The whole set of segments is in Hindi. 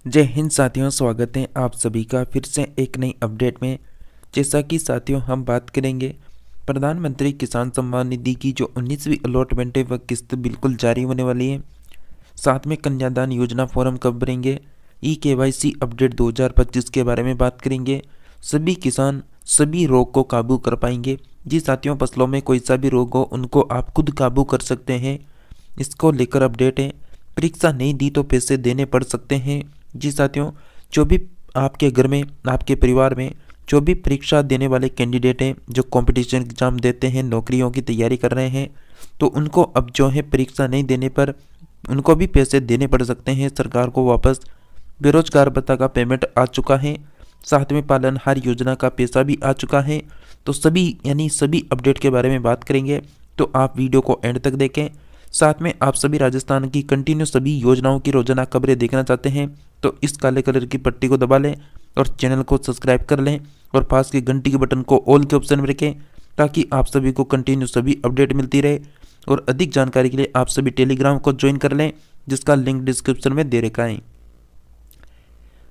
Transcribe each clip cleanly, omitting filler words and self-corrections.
जय हिंद साथियों, स्वागत है आप सभी का फिर से एक नई अपडेट में। जैसा कि साथियों हम बात करेंगे प्रधानमंत्री किसान सम्मान निधि की जो 19वीं अलॉटमेंट है वह किस्त बिल्कुल जारी होने वाली है। साथ में कन्यादान योजना फॉर्म कब भरेंगे, KYC अपडेट 2025 के बारे में बात करेंगे। सभी किसान सभी रोग को काबू कर पाएंगे। जी साथियों, फसलों में कोई सा भी रोग हो उनको आप खुद काबू कर सकते हैं, इसको लेकर अपडेट है। परीक्षा नहीं दी तो पैसे देने पड़ सकते हैं। जी साथियों, जो भी आपके घर में आपके परिवार में जो भी परीक्षा देने वाले कैंडिडेट हैं, जो कंपटीशन एग्जाम देते हैं, नौकरियों की तैयारी कर रहे हैं, तो उनको अब जो है परीक्षा नहीं देने पर उनको भी पैसे देने पड़ सकते हैं सरकार को वापस। बेरोजगार भत्ता का पेमेंट आ चुका है, साथ में पालनहार योजना का पैसा भी आ चुका है। तो सभी अपडेट के बारे में बात करेंगे, तो आप वीडियो को एंड तक देखें। साथ में आप सभी राजस्थान की कंटिन्यू सभी योजनाओं की रोजाना खबरें देखना चाहते हैं तो इस काले कलर की पट्टी को दबा लें और चैनल को सब्सक्राइब कर लें और पास के घंटी के बटन को ऑल के ऑप्शन में रखें ताकि आप सभी को कंटिन्यू सभी अपडेट मिलती रहे। और अधिक जानकारी के लिए आप सभी टेलीग्राम को ज्वाइन कर लें, जिसका लिंक डिस्क्रिप्शन में दे रखा है।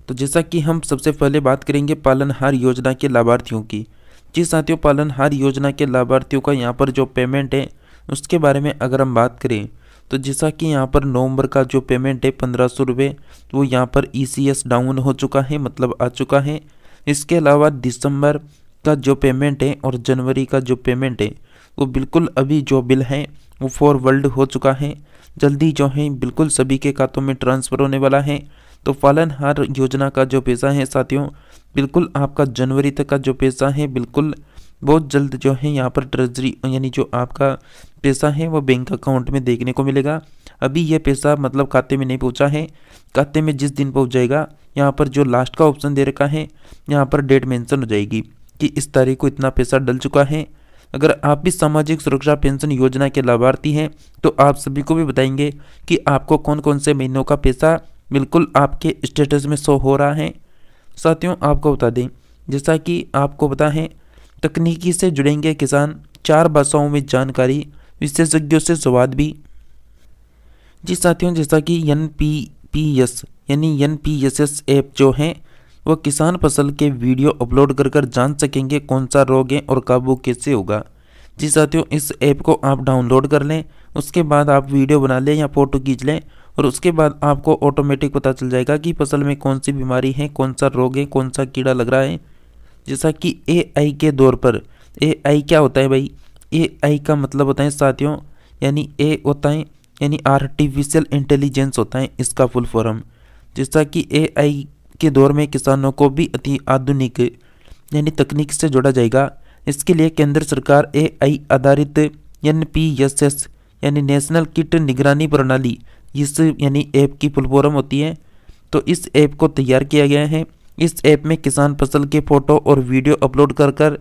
तो जैसा कि हम सबसे पहले बात करेंगे पालनहार योजना के लाभार्थियों की। जी साथियों, पालनहार योजना के लाभार्थियों का यहाँ पर जो पेमेंट है उसके बारे में अगर हम बात करें तो जैसा कि यहाँ पर नवंबर का जो पेमेंट है 1500 रुपये, वो यहाँ पर ECS डाउन हो चुका है, मतलब आ चुका है। इसके अलावा दिसंबर का जो पेमेंट है और जनवरी का जो पेमेंट है वो बिल्कुल अभी जो बिल है वो फॉरवर्ड हो चुका है। जल्दी जो है बिल्कुल सभी के खातों में ट्रांसफ़र होने वाला है। तो पालनहार योजना का जो पैसा है साथियों, बिल्कुल आपका जनवरी तक का जो पैसा है बिल्कुल बहुत जल्द जो है यहाँ पर ट्रेजरी यानी जो आपका पैसा है वो बैंक अकाउंट में देखने को मिलेगा। अभी ये पैसा मतलब खाते में नहीं पहुँचा है, खाते में जिस दिन पहुँच जाएगा यहाँ पर जो लास्ट का ऑप्शन दे रखा है यहाँ पर डेट मेंशन हो जाएगी कि इस तारीख को इतना पैसा डल चुका है। अगर आप भी सामाजिक सुरक्षा पेंशन योजना के लाभार्थी हैं तो आप सभी को भी बताएंगे कि आपको कौन कौन से महीनों का पैसा बिल्कुल आपके स्टेटस में शो हो रहा है। साथियों आपको बता दें, जैसा कि आपको पता है तकनीकी से जुड़ेंगे किसान, 4 भाषाओं में जानकारी, विशेषज्ञों से संवाद भी। जी साथियों, जैसा कि NPPS यानी NPSS ऐप जो है वो किसान फसल के वीडियो अपलोड कर जान सकेंगे कौन सा रोग है और काबू कैसे होगा। जी साथियों, इस ऐप को आप डाउनलोड कर लें, उसके बाद आप वीडियो बना लें या फ़ोटो खींच लें और उसके बाद आपको ऑटोमेटिक पता चल जाएगा कि फसल में कौन सी बीमारी है, कौन सा रोग है, कौन सा कीड़ा लग रहा है। जैसा कि AI के दौर पर, AI क्या होता है भाई? AI का मतलब होता है साथियों, यानी A होता है यानी आर्टिफिशियल इंटेलिजेंस होता है इसका फुल फॉर्म। जैसा कि AI के दौर में किसानों को भी अति आधुनिक यानी तकनीक से जोड़ा जाएगा। इसके लिए केंद्र सरकार AI आधारित NPSS यानी नेशनल कीट निगरानी प्रणाली, इस यानी ऐप की फुल फॉर्म होती है। तो इस ऐप को तैयार किया गया है। इस ऐप में किसान फसल के फोटो और वीडियो अपलोड कर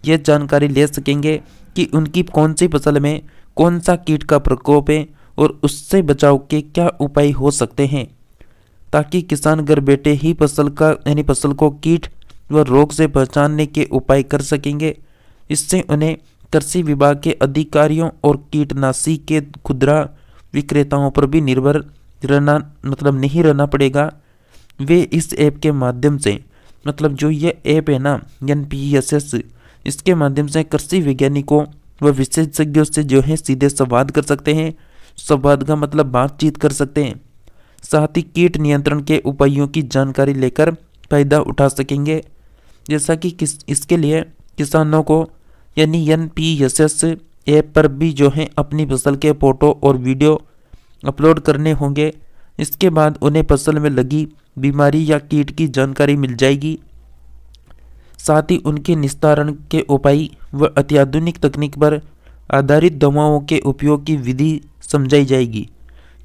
यह जानकारी ले सकेंगे कि उनकी कौन सी फसल में कौन सा कीट का प्रकोप है और उससे बचाव के क्या उपाय हो सकते हैं, ताकि किसान घर बैठे ही फसल को कीट व रोग से पहचानने के उपाय कर सकेंगे। इससे उन्हें कृषि विभाग के अधिकारियों और कीटनाशी के खुदरा विक्रेताओं पर भी निर्भर नहीं रहना पड़ेगा। वे इस ऐप के माध्यम से जो ये ऐप है ना NPSS, इसके माध्यम से कृषि वैज्ञानिकों व विशेषज्ञों से जो है सीधे संवाद कर सकते हैं। संवाद का मतलब बातचीत कर सकते हैं। साथ ही कीट नियंत्रण के उपायों की जानकारी लेकर फायदा उठा सकेंगे। जैसा कि इसके लिए किसानों को यानी NPSS ऐप पर भी जो है अपनी फसल के फोटो और वीडियो अपलोड करने होंगे। इसके बाद उन्हें फसल में लगी बीमारी या कीट की जानकारी मिल जाएगी। साथ ही उनके निस्तारण के उपाय व अत्याधुनिक तकनीक पर आधारित दवाओं के उपयोग की विधि समझाई जाएगी।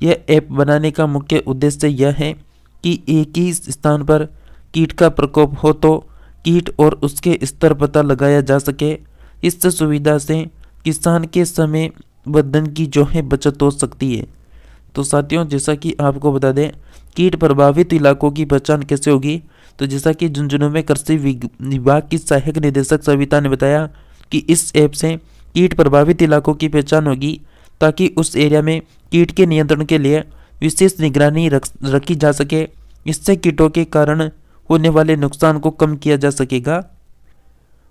यह ऐप बनाने का मुख्य उद्देश्य यह है कि एक ही स्थान पर कीट का प्रकोप हो तो कीट और उसके स्तर पता लगाया जा सके। इस सुविधा से किसान के समय व धन की जो है बचत हो सकती है। तो साथियों, जैसा कि आपको बता दें कीट प्रभावित इलाकों की पहचान कैसे होगी, तो जैसा कि झुंझुनू में कृषि विभाग की सहायक निदेशक सविता ने बताया कि इस ऐप से कीट प्रभावित इलाकों की पहचान होगी ताकि उस एरिया में कीट के नियंत्रण के लिए विशेष निगरानी रखी जा सके। इससे कीटों के कारण होने वाले नुकसान को कम किया जा सकेगा।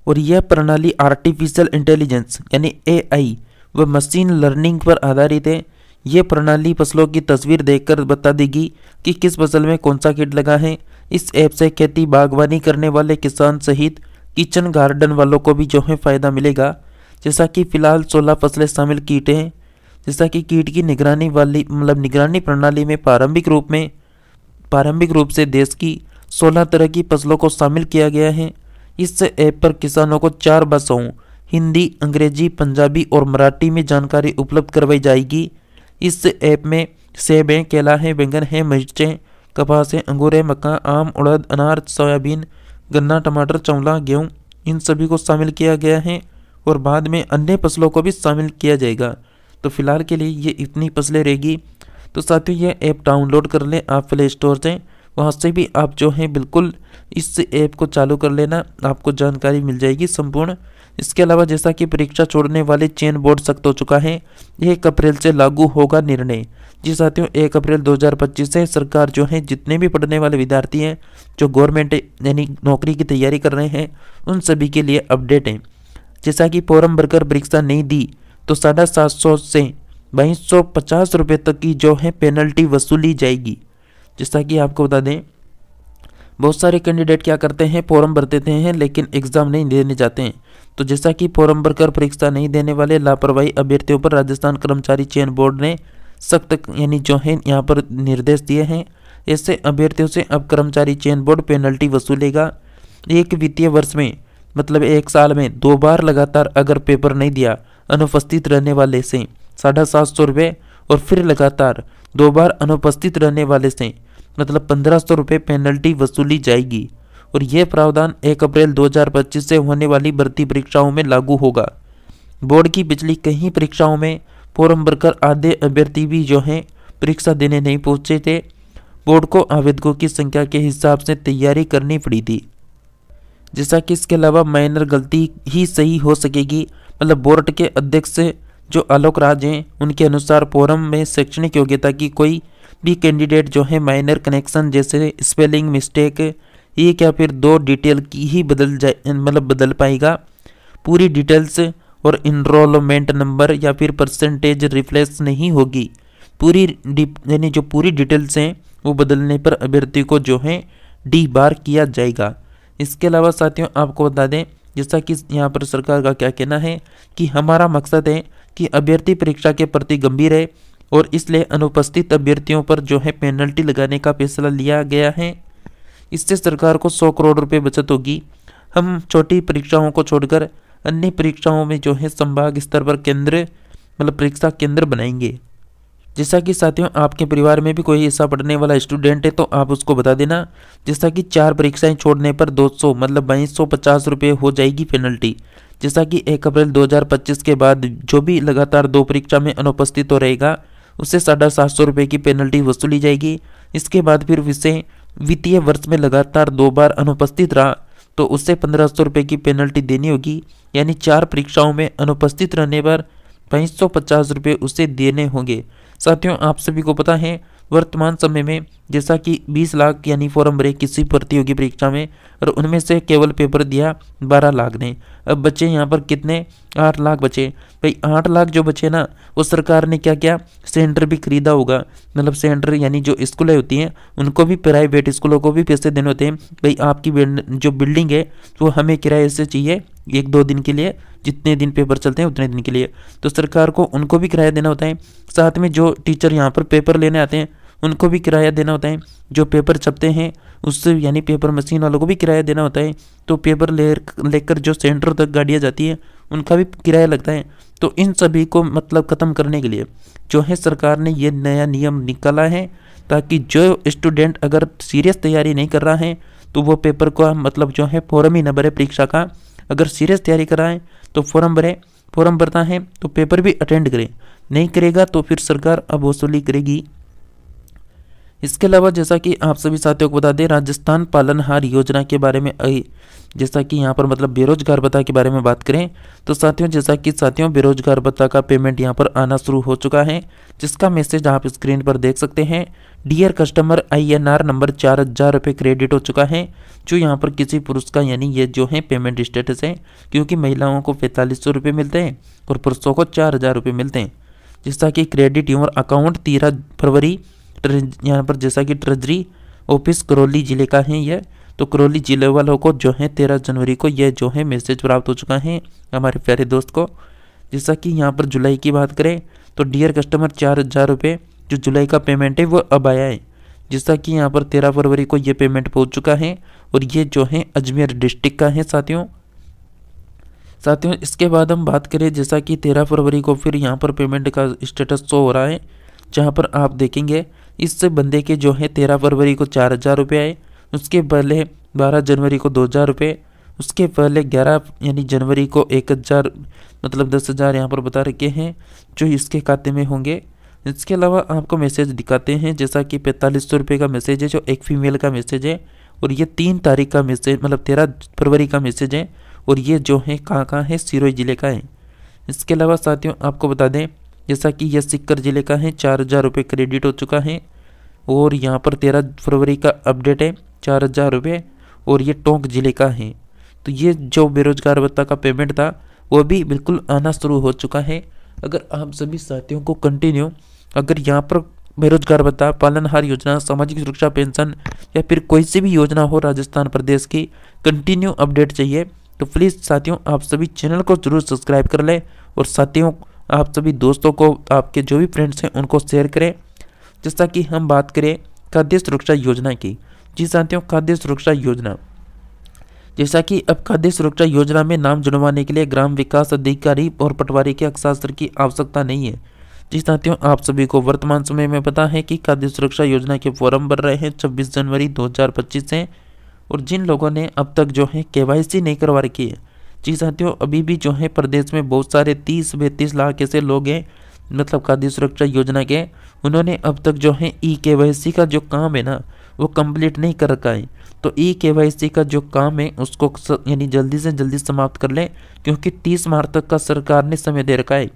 और यह प्रणाली आर्टिफिशियल इंटेलिजेंस यानी एआई व मशीन लर्निंग पर आधारित है। यह प्रणाली फसलों की तस्वीर देखकर बता देगी कि किस फसल में कौन सा कीट लगा है। इस ऐप से खेती बागवानी करने वाले किसान सहित किचन गार्डन वालों को भी जो है फायदा मिलेगा। जैसा कि फिलहाल 16 फसलें शामिल कीट हैं। जैसा कि कीट की निगरानी वाली निगरानी प्रणाली में प्रारंभिक रूप से देश की 16 तरह की फसलों को शामिल किया गया है। इस ऐप पर किसानों को 4 भाषाओं हिंदी, अंग्रेजी, पंजाबी और मराठी में जानकारी उपलब्ध करवाई जाएगी। इस ऐप में सेब हैं, केला है, बैंगन है, मिर्चें, कपास है, अंगूर है, मक्का, आम, उड़द, अनार, सोयाबीन, गन्ना, टमाटर, चौला, गेहूँ इन सभी को शामिल किया गया है और बाद में अन्य फसलों को भी शामिल किया जाएगा। तो फिलहाल के लिए ये इतनी फसलें रहेगी। तो साथियों ये ऐप डाउनलोड कर लें आप प्ले स्टोर से, वहाँ से भी आप जो है बिल्कुल इस ऐप को चालू कर लेना, आपको जानकारी मिल जाएगी संपूर्ण। इसके अलावा जैसा कि परीक्षा छोड़ने वाले चयन बोर्ड सख्त हो चुका है, 1 अप्रैल से लागू होगा निर्णय। जी साथियों 1 अप्रैल 2025 से सरकार जो है जितने भी पढ़ने वाले विद्यार्थी हैं जो गवर्नमेंट यानी नौकरी की तैयारी कर रहे हैं उन सभी के लिए अपडेट है। जैसा कि फॉर्म भरकर परीक्षा नहीं दी तो 750 से 2250 रुपये तक की जो है पेनल्टी वसूली जाएगी। जैसा कि आपको बता दें बहुत सारे कैंडिडेट क्या करते हैं, फॉर्म भर देते हैं लेकिन एग्ज़ाम नहीं देने जाते हैं। तो जैसा कि फॉर्म भरकर परीक्षा नहीं देने वाले लापरवाही अभ्यर्थियों पर राजस्थान कर्मचारी चयन बोर्ड ने सख्त यानी जो है यहाँ पर निर्देश दिए हैं। ऐसे अभ्यर्थियों से अब कर्मचारी चयन बोर्ड पेनल्टी वसूलेगा। एक वित्तीय वर्ष में मतलब 1 साल में 2 बार लगातार अगर पेपर नहीं दिया अनुपस्थित रहने वाले से 750 रुपये और फिर लगातार 2 बार अनुपस्थित रहने वाले से मतलब 1500 रुपये पेनल्टी वसूली जाएगी। और यह प्रावधान 1 अप्रैल 2025 से होने वाली भर्ती परीक्षाओं में लागू होगा। बोर्ड की पिछली कई परीक्षाओं में फॉर्म भरकर आधे अभ्यर्थी भी जो हैं परीक्षा देने नहीं पहुंचे थे। बोर्ड को आवेदकों की संख्या के हिसाब से तैयारी करनी पड़ी थी। जैसा कि इसके अलावा माइनर गलती ही सही हो सकेगी। मतलब बोर्ड के अध्यक्ष जो आलोक राज हैं उनके अनुसार फॉर्म में शैक्षणिक योग्यता की कोई भी कैंडिडेट जो है माइनर कनेक्शन जैसे स्पेलिंग मिस्टेक एक या फिर 2 डिटेल की ही बदल पाएगा। पूरी डिटेल्स और इनरोलमेंट नंबर या फिर परसेंटेज रिफ्लेक्स नहीं होगी। यानी जो पूरी डिटेल्स हैं वो बदलने पर अभ्यर्थी को जो है डी बार किया जाएगा। इसके अलावा साथियों आपको बता दें जैसा कि यहाँ पर सरकार का क्या कहना है कि हमारा मकसद है कि अभ्यर्थी परीक्षा के प्रति गंभीर है और इसलिए अनुपस्थित अभ्यर्थियों पर जो है पेनल्टी लगाने का फैसला लिया गया है। इससे सरकार को 100 करोड़ रुपए बचत होगी। हम छोटी परीक्षाओं को छोड़कर अन्य परीक्षाओं में जो है संभाग स्तर पर परीक्षा केंद्र बनाएंगे। जैसा कि साथियों आपके परिवार में भी कोई ऐसा पढ़ने वाला स्टूडेंट है तो आप उसको बता देना। जैसा कि 4 परीक्षाएं छोड़ने पर 200 मतलब 2250 रुपये हो जाएगी पेनल्टी। जैसा कि 1 अप्रैल 2025 के बाद जो भी लगातार 2 परीक्षा में अनुपस्थित हो रहेगा उससे 750 रुपये की पेनल्टी वसूली जाएगी। इसके बाद फिर उसे वित्तीय वर्ष में लगातार 2 बार अनुपस्थित रहा तो उससे 1500 रुपये की पेनल्टी देनी होगी। यानी 4 परीक्षाओं में अनुपस्थित रहने पर 2250 रुपये उसे देने होंगे। साथियों आप सभी को पता है वर्तमान समय में जैसा कि 20 लाख यानी फॉर्म भरे किसी प्रतियोगी परीक्षा में और उनमें से केवल पेपर दिया 12 लाख ने। अब बचे यहाँ पर कितने 8 लाख बचे। भाई 8 लाख जो बचे ना वो सरकार ने क्या किया सेंटर भी खरीदा होगा। मतलब सेंटर यानी जो स्कूलें होती हैं उनको भी प्राइवेट स्कूलों को भी पैसे देने होते हैं। भाई आपकी जो बिल्डिंग है वो हमें किराए से चाहिए 1-2 दिन के लिए, जितने दिन पेपर चलते हैं उतने दिन के लिए, तो सरकार को उनको भी किराया देना होता है। साथ में जो टीचर यहाँ पर पेपर लेने आते हैं उनको भी किराया देना होता है। जो पेपर छपते हैं उससे यानी पेपर मशीन वालों को भी किराया देना होता है। तो पेपर लेकर जो सेंटर तक गाड़ियाँ जाती है उनका भी किराया लगता है। तो इन सभी को मतलब ख़त्म करने के लिए जो है सरकार ने ये नया नियम निकाला है ताकि जो स्टूडेंट अगर सीरियस तैयारी नहीं कर रहा है तो वो पेपर का मतलब जो है फॉर्म ही न भरे परीक्षा का। अगर सीरियस तैयारी कर रहा है तो फॉर्म भरे, फॉर्म भरता है तो पेपर भी अटेंड करे, नहीं करेगा तो फिर सरकार अब वसूली करेगी। इसके अलावा जैसा कि आप सभी साथियों को बता दें, राजस्थान पालनहार योजना के बारे में जैसा कि यहाँ पर मतलब बेरोजगार भत्ता के बारे में बात करें तो साथियों, जैसा कि साथियों बेरोजगार भत्ता का पेमेंट यहाँ पर आना शुरू हो चुका है, जिसका मैसेज आप स्क्रीन पर देख सकते हैं। डियर कस्टमर, INR नंबर 4000 रुपये क्रेडिट हो चुका है, जो यहाँ पर किसी पुरुष का यानी ये जो है पेमेंट स्टेटस है, क्योंकि महिलाओं को 4500 रुपये मिलते हैं और पुरुषों को 4000 रुपये मिलते हैं। जैसा कि क्रेडिट योर अकाउंट 13 फरवरी, यहाँ पर जैसा कि ट्रेजरी ऑफिस करौली जिले का है यह, तो करौली जिले वालों को जो है 13 जनवरी को यह जो है मैसेज प्राप्त हो चुका है हमारे प्यारे दोस्त को। जैसा कि यहाँ पर जुलाई की बात करें तो डियर कस्टमर 4000 रुपये जो जुलाई का पेमेंट है वो अब आया है, जैसा कि यहाँ पर 13 फरवरी को ये पेमेंट पहुँच चुका है और ये जो है अजमेर डिस्ट्रिक्ट का है साथियों। इसके बाद हम बात करें जैसा कि 13 फरवरी को फिर यहाँ पर पेमेंट का स्टेटस शो हो रहा है, जहाँ पर आप देखेंगे इस बंदे के जो है 13 फरवरी को 4000 रुपये आए, उसके पहले 12 जनवरी को 2000 रुपये, उसके पहले 11 यानी जनवरी को 1000 मतलब 10,000 यहाँ पर बता रखे हैं जो इसके खाते में होंगे। इसके अलावा आपको मैसेज दिखाते हैं, जैसा कि 4500 रुपये का मैसेज है जो एक फीमेल का मैसेज है, और ये 3 तारीख का मैसेज मतलब 13 फरवरी का मैसेज है, और ये जो है कहाँ है, सिरोही जिले का है। इसके अलावा साथियों आपको बता दें जैसा कि यह सीकर जिले का है, 4000 रुपये क्रेडिट हो चुका है, और यहाँ पर 13 फरवरी का अपडेट है 4000 रुपये, और ये टोंक जिले का है। तो ये जो बेरोजगार भत्ता का पेमेंट था वो भी बिल्कुल आना शुरू हो चुका है। अगर आप सभी साथियों को कंटिन्यू अगर यहाँ पर बेरोजगार भत्ता, पालनहार योजना, सामाजिक सुरक्षा पेंशन या फिर कोई सी भी योजना हो राजस्थान प्रदेश की कंटिन्यू अपडेट चाहिए तो प्लीज़ साथियों आप सभी चैनल को जरूर सब्सक्राइब कर लें, और साथियों आप सभी दोस्तों को, आपके जो भी फ्रेंड्स हैं उनको शेयर करें। जैसा कि हम बात करें खाद्य सुरक्षा योजना की, जी साथियों खाद्य सुरक्षा योजना, जैसा कि अब खाद्य सुरक्षा योजना में नाम जुड़वाने के लिए ग्राम विकास अधिकारी और पटवारी के हस्ताक्षर की आवश्यकता नहीं है। जी साथियों आप सभी को वर्तमान समय में पता है कि खाद्य सुरक्षा योजना के फॉर्म भर रहे हैं 26 जनवरी 2025 से, और जिन लोगों ने अब तक जो है KYC नहीं करवा रखी है, जी साथियों अभी भी जो है प्रदेश में बहुत सारे 30-32 लाख ऐसे लोग हैं मतलब खाद्य सुरक्षा योजना के, उन्होंने अब तक जो है KYC का जो काम है ना वो कंप्लीट नहीं कर रखा है। तो KYC का जो काम है उसको यानी जल्दी से जल्दी समाप्त कर लें, क्योंकि 30 मार्च तक का सरकार ने समय दे रखा है।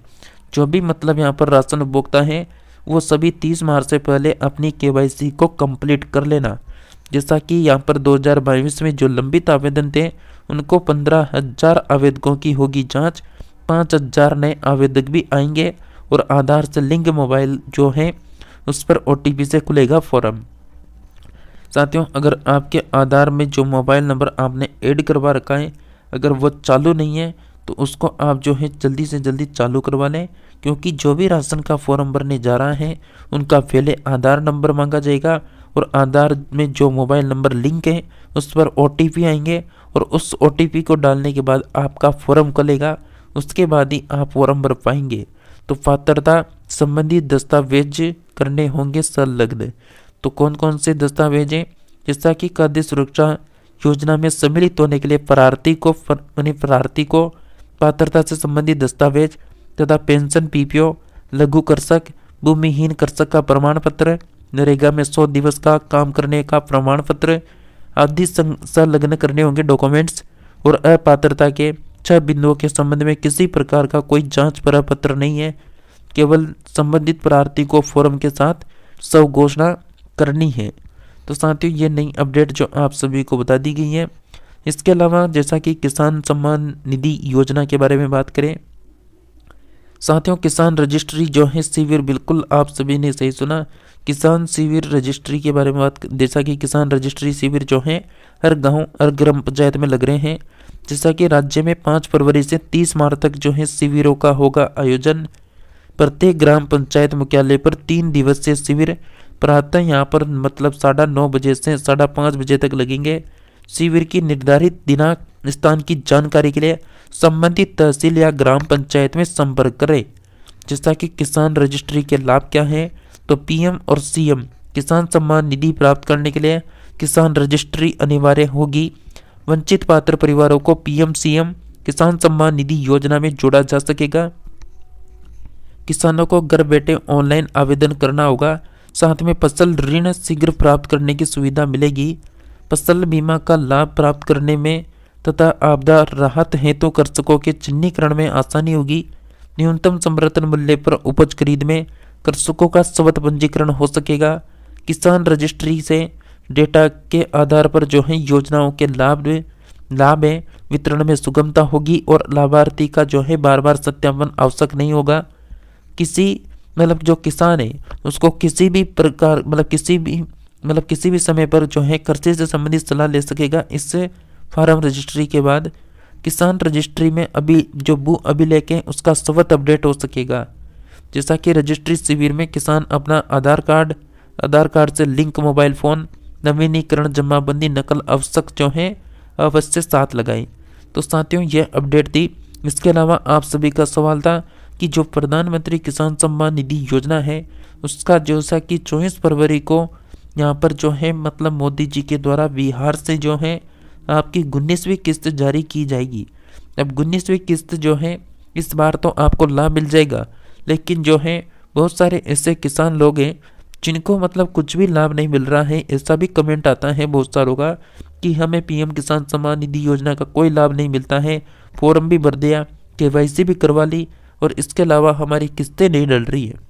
जो भी मतलब यहाँ पर राशन उपभोक्ता हैं वो सभी 30 मार्च से पहले अपनी KYC को कंप्लीट कर लेना। जैसा कि यहाँ पर 2022 में जो लंबित आवेदन थे उनको 15,000 आवेदकों की होगी जांच, 5,000 नए आवेदक भी आएंगे, और आधार से लिंक मोबाइल जो है उस पर OTP से खुलेगा फॉर्म। साथियों अगर आपके आधार में जो मोबाइल नंबर आपने ऐड करवा रखा है अगर वो चालू नहीं है तो उसको आप जो है जल्दी से जल्दी चालू करवा लें, क्योंकि जो भी राशन का फॉर्म भरने जा रहा है उनका पहले आधार नंबर मांगा जाएगा, और आधार में जो मोबाइल नंबर लिंक है उस पर OTP आएंगे, और उस OTP को डालने के बाद आपका फॉर्म खुलेगा, उसके बाद ही आप फॉर्म भर पाएंगे। तो पात्रता संबंधी दस्तावेज करने होंगे संलग्न। तो कौन कौन से दस्तावेज हैं, जैसा कि खाद्य सुरक्षा योजना में सम्मिलित होने के लिए प्रार्थी को पात्रता से संबंधित दस्तावेज तथा पेंशन PPO, लघु कृषक, भूमिहीन कृषक का प्रमाण पत्र, नरेगा में 100 दिवस का काम करने का प्रमाण पत्र आदि संलग्न करने होंगे डॉक्यूमेंट्स। और अपात्रता के 6 बिंदुओं के संबंध में किसी प्रकार का कोई जांच प्रपत्र नहीं है, केवल संबंधित प्रार्थी को फॉर्म के साथ सब घोषणा करनी है। तो साथियों ये नई अपडेट जो आप सभी को बता दी गई है। इसके अलावा जैसा कि किसान सम्मान निधि योजना के बारे में बात करें साथियों, किसान रजिस्ट्री जो है शिविर, बिल्कुल आप सभी ने सही सुना, किसान शिविर रजिस्ट्री के बारे में बात, जैसा कि किसान रजिस्ट्री शिविर जो है हर गांव हर ग्राम पंचायत में लग रहे हैं। जैसा कि राज्य में 5 फरवरी से 30 मार्च तक जो है शिविरों का होगा आयोजन। प्रत्येक ग्राम पंचायत मुख्यालय पर 3 दिवसीय शिविर प्रातः यहाँ पर मतलब 9:30 बजे से 5:30 बजे तक लगेंगे। शिविर की निर्धारित दिनांक स्थान की जानकारी के लिए संबंधित तहसील या ग्राम पंचायत में संपर्क करें। जैसा कि किसान रजिस्ट्री के लाभ क्या हैं, तो PM और CM किसान सम्मान निधि प्राप्त करने के लिए किसान रजिस्ट्री अनिवार्य होगी। वंचित पात्र परिवारों को PM-CM किसान सम्मान निधि योजना में जोड़ा जा सकेगा। किसानों को घर बैठे ऑनलाइन आवेदन करना होगा। साथ में फसल ऋण शीघ्र प्राप्त करने की सुविधा मिलेगी। फसल बीमा का लाभ प्राप्त करने में तथा आपदा राहत हेतु कृषकों के चिन्हीकरण में आसानी होगी। न्यूनतम समर्थन मूल्य पर उपज खरीद में कृषकों का स्वतः पंजीकरण हो सकेगा। किसान रजिस्ट्री से डेटा के आधार पर जो है योजनाओं के लाभ है वितरण में सुगमता होगी और लाभार्थी का जो है बार बार सत्यापन आवश्यक नहीं होगा। जो किसान है उसको किसी भी प्रकार किसी भी समय पर जो है कृषि से संबंधित सलाह ले सकेगा। इससे फार्म रजिस्ट्री के बाद किसान रजिस्ट्री में अभी जो भू अभिलेख है उसका स्वतः अपडेट हो सकेगा। जैसा कि रजिस्ट्री शिविर में किसान अपना आधार कार्ड से लिंक मोबाइल फ़ोन नवीनीकरण जमाबंदी नकल आवश्यक जो है अवश्य साथ लगाएं। तो साथियों यह अपडेट थी। इसके अलावा आप सभी का सवाल था कि जो प्रधानमंत्री किसान सम्मान निधि योजना है उसका जैसा कि 24 फरवरी को यहाँ पर जो है मोदी जी के द्वारा बिहार से जो है आपकी 19वीं किस्त जारी की जाएगी। अब 19वीं किस्त जो है इस बार तो आपको लाभ मिल जाएगा, लेकिन जो है बहुत सारे ऐसे किसान लोग हैं जिनको कुछ भी लाभ नहीं मिल रहा है। ऐसा भी कमेंट आता है बहुत सारों का कि हमें पीएम किसान सम्मान निधि योजना का कोई लाभ नहीं मिलता है, फॉर्म भी भर दिया, केवाईसी भी करवा ली और इसके अलावा हमारी किस्तें नहीं डल रही है।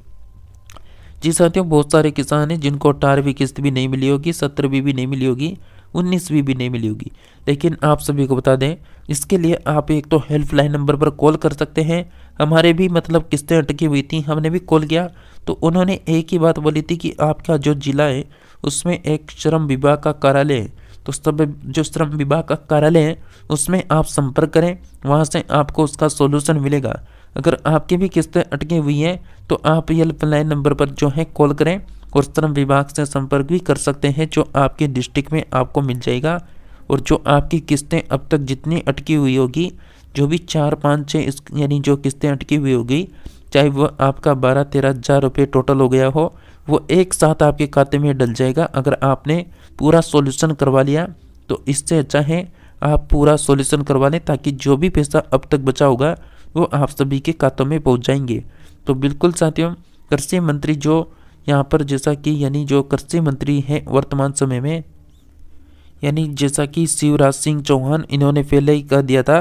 जी साथियों, बहुत सारे किसान हैं जिनको 18वीं किस्त भी नहीं मिली होगी, 17वीं भी नहीं मिली होगी, 19वीं भी नहीं मिली होगी। लेकिन आप सभी को बता दें, इसके लिए आप एक तो हेल्पलाइन नंबर पर कॉल कर सकते हैं। हमारे भी किस्तें अटकी हुई थी, हमने भी कॉल किया तो उन्होंने एक ही बात बोली थी कि आपका जो जिला है उसमें एक श्रम विभाग का कार्यालय है, तो सब जो श्रम विभाग का कार्यालय है उसमें आप संपर्क करें, वहाँ से आपको उसका सोल्यूशन मिलेगा। अगर आपकी भी किस्तें अटकी हुई हैं तो आप हेल्पलाइन नंबर पर जो है कॉल करें और श्रम विभाग से संपर्क भी कर सकते हैं, जो आपके डिस्ट्रिक्ट में आपको मिल जाएगा। और जो आपकी किस्तें अब तक जितनी अटकी हुई होगी, जो भी 4, 5, 6 यानी जो किस्तें अटकी हुई होगी, चाहे वो आपका 12-13 हज़ार रुपये टोटल हो गया हो, वो एक साथ आपके खाते में डल जाएगा। अगर आपने पूरा सॉल्यूशन करवा लिया तो इससे अच्छा है आप पूरा सॉल्यूशन करवा लें, ताकि जो भी पैसा अब तक बचा होगा वो आप सभी के खातों में पहुंच जाएंगे। तो बिल्कुल साथियों, कृषि मंत्री जो यहाँ पर जैसा कि जो कृषि मंत्री हैं वर्तमान समय में, जैसा कि शिवराज सिंह चौहान, इन्होंने पहले ही कह दिया था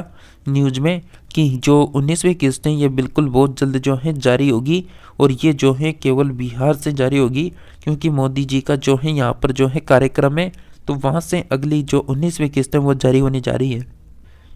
न्यूज़ में कि जो 19वीं किस्तें ये बिल्कुल बहुत जल्द जो है जारी होगी और ये जो है केवल बिहार से जारी होगी, क्योंकि मोदी जी का जो है यहाँ पर जो है कार्यक्रम है, तो वहाँ से अगली जो 19वीं किस्तें वो जारी होने जा रही है।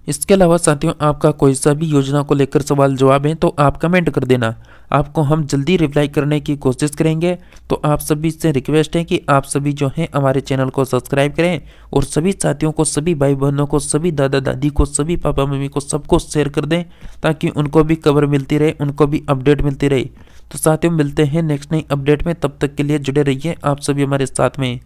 इसके अलावा साथियों, आपका कोई सा भी योजना को लेकर सवाल जवाब है तो आप कमेंट कर देना, आपको हम जल्दी रिप्लाई करने की कोशिश करेंगे। तो आप सभी से रिक्वेस्ट है कि आप सभी जो हैं हमारे चैनल को सब्सक्राइब करें और सभी साथियों को, सभी भाई बहनों को, सभी दादा दादी को, सभी पापा मम्मी को, सबको शेयर कर दें, ताकि उनको भी खबर मिलती रहे, उनको भी अपडेट मिलती रहे। तो साथियों, मिलते हैं नेक्स्ट नई अपडेट में, तब तक के लिए जुड़े रहिए आप सभी हमारे साथ में।